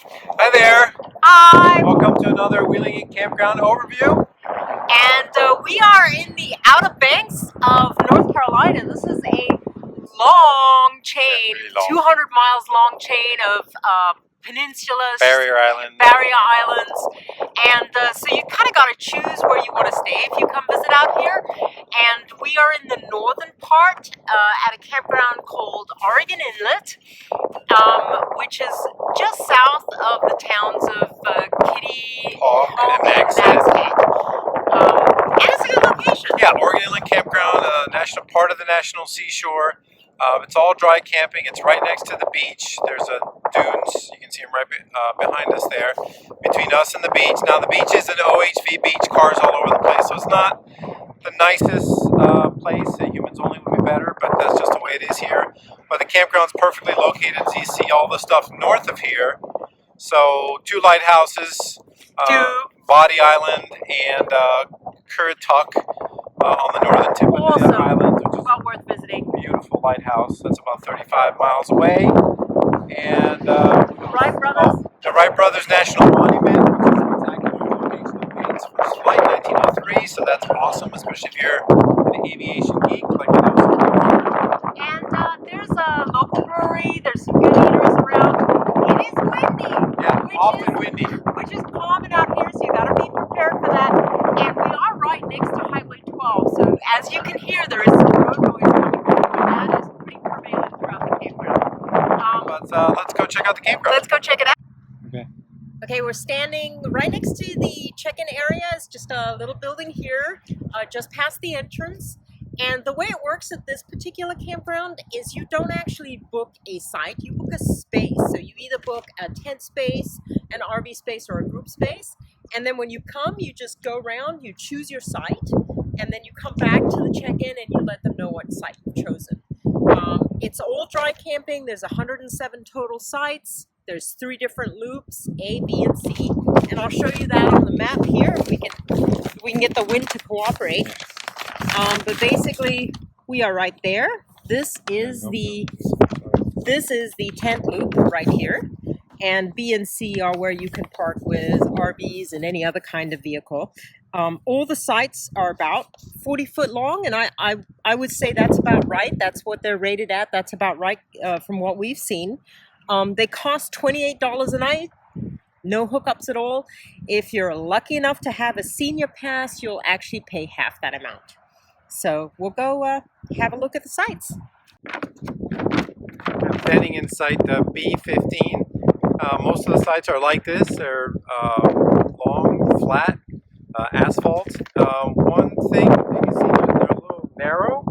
Hi there! Hi! Welcome to another Wheelingit Campground overview. And we are in the Outer Banks of North Carolina. This is a long chain, Really long. 200 miles long chain of peninsulas, Barrier Island. islands, and so you kind of got to choose where you want to stay if you come visit out here. And we are in the northern part at a campground called Oregon Inlet, which is just south of the towns of Kitty Hawk and Nags. And it's a good location. Yeah, Oregon Inlet Campground, national part of the National Seashore. It's all dry camping. It's right next to the beach. There's a dunes. You can see them right behind us there, between us and the beach. Now the beach is an OHV beach, cars all over the place, so it's not the nicest place. Humans only would be better, but that's just the way it is here. But the campground's perfectly located, so you see all the stuff north of here. So 2 lighthouses, Body Island and Currituck on the northern tip of the island, which is well worth visiting. a beautiful lighthouse. That's about 35 miles away. And Wright Brothers. the Wright Brothers National Monument, which is a spectacular location of Wade's first flight in 1903. So that's awesome, especially if you're an aviation geek like I know some people are. And there's a local brewery. There's some good eaters around. It is windy. Yeah, often windy. Which is common out here, so you got to be prepared for that. And we are right next to Highway 12, so as you can hear, there is some road noise coming from, and that is pretty prevalent throughout the campground. But let's go check out the campground. Let's go check it out. Okay. Okay, we're standing right next to the check-in area. It's just a little building here, just past the entrance. And the way it works at this particular campground is you don't actually book a site, you book a space. So you either book a tent space, an RV space, or a group space. And then when you come, you just go around, you choose your site, and then you come back to the check-in and you let them know what site you've chosen. It's all dry camping. There's 107 total sites. There's 3 different loops, A, B, and C. And I'll show you that on the map here if we can get the wind to cooperate. But basically, we are right there. This is the tent loop right here, and B and C are where you can park with RVs and any other kind of vehicle. All the sites are about 40 foot long, and I would say that's about right. That's what they're rated at. That's about right from what we've seen. They cost $28 a night. No hookups at all. If you're lucky enough to have a senior pass, you'll actually pay half that amount. So we'll go have a look at the sites. I'm standing in site B15. Most of the sites are like this. They're long, flat, asphalt. One thing you can see is they're a little narrow.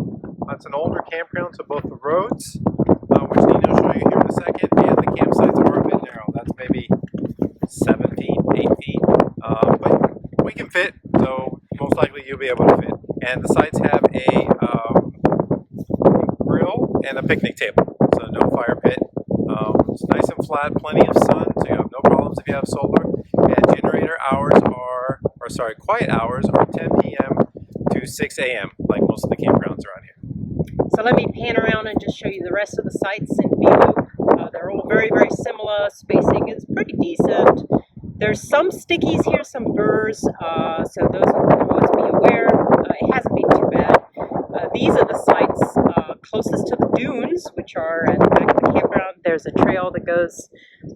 It's an older campground, so both the roads, which Nina will show you here in a second, and the campsites are a bit narrow. That's maybe 7 feet, 8 feet. But we can fit, so most likely you'll be able to fit. And the sites have a grill and a picnic table, so no fire pit. It's nice and flat, plenty of sun, so you have no problems if you have solar. And generator hours quiet hours are 10 p.m. to 6 a.m. like most of the campgrounds around here. So let me pan around and just show you the rest of the sites in B-Loop. They're all very, very similar. Spacing is pretty decent. There's some stickies here, some burrs, so those will always be aware. It hasn't been too bad. These are the sites closest to the dunes, which are at the back of the campground. There's a trail that goes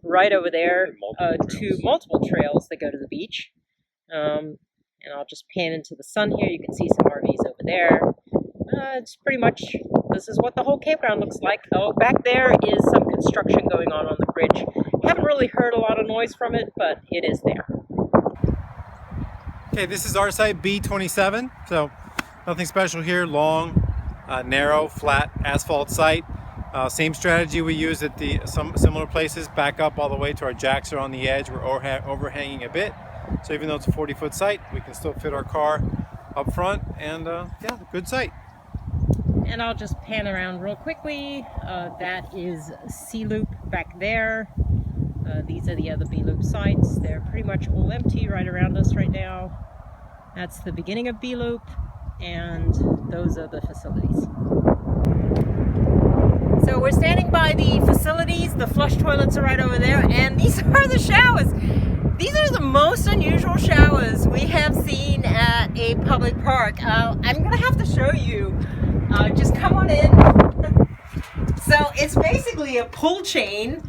right over there to multiple trails that go to the beach. And I'll just pan into the sun here. You can see some RVs over there. It's pretty much, this is what the whole campground looks like. Oh, back there is some construction going on the bridge. Haven't really heard a lot of noise from it, but it is there. Okay, this is our site B27, so nothing special here. Long, narrow, flat asphalt site. Same strategy we use at some similar places. Back up all the way to our jacks are on the edge. We're overhanging a bit, so even though it's a 40-foot site, we can still fit our car up front, and yeah, good site. And I'll just pan around real quickly. That is C-Loop back there. These are the other B-Loop sites. They're pretty much all empty right around us right now. That's the beginning of B-Loop, and those are the facilities. So we're standing by the facilities. The flush toilets are right over there, and these are the showers. These are the most unusual showers we have seen at a public park. I'm gonna have to show you. Just come on in. So it's basically a pull chain,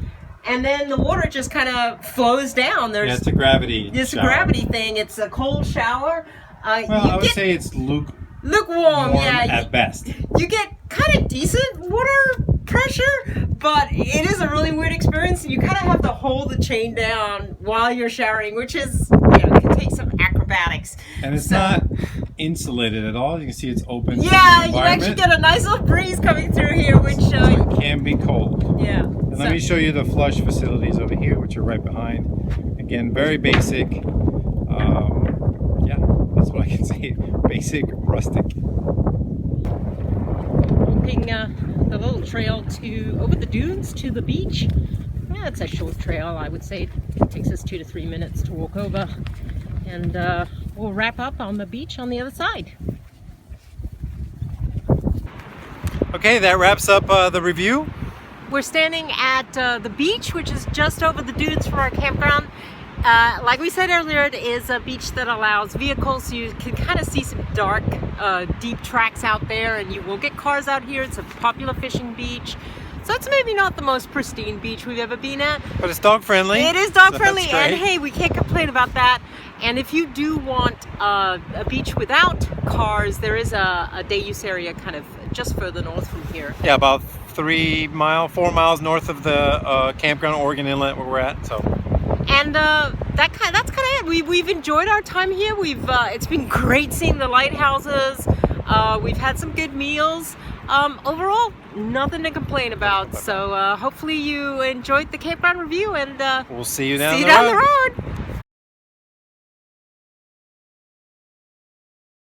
and then the water just kind of flows down. It's a gravity. It's a gravity thing. It's a cold shower. I would say it's lukewarm. Yeah, at best. You get kind of decent water pressure, but it is a really weird experience. You kind of have to hold the chain down while you're showering, which is, it can take some acrobatics. And it's not insulated at all. You can see it's open. Yeah, you actually get a nice little breeze coming through here, which so it can be cold. Yeah. And let me show you the flush facilities over here, which are right behind. Again, very basic. Yeah, that's what I can say. Basic, rustic. Taking the little trail over the dunes to the beach. Yeah, it's a short trail, I would say. It takes us 2 to 3 minutes to walk over. And we'll wrap up on the beach on the other side. Okay, that wraps up the review. We're standing at the beach, which is just over the dunes from our campground. Like we said earlier, it is a beach that allows vehicles, so you can kind of see some dark, deep tracks out there, and you will get cars out here. It's a popular fishing beach. So it's maybe not the most pristine beach we've ever been at. But it's dog friendly. It is dog friendly, that's great. and hey, we can't complain about that. And if you do want a beach without cars, there is a day use area kind of just further north from here. Yeah, about 4 miles north of the campground, Oregon Inlet, where we're at. So. And that's kind of it. We've enjoyed our time here. It's been great seeing the lighthouses. We've had some good meals. Overall, nothing to complain about. So hopefully you enjoyed the campground review, and we'll see you down the road.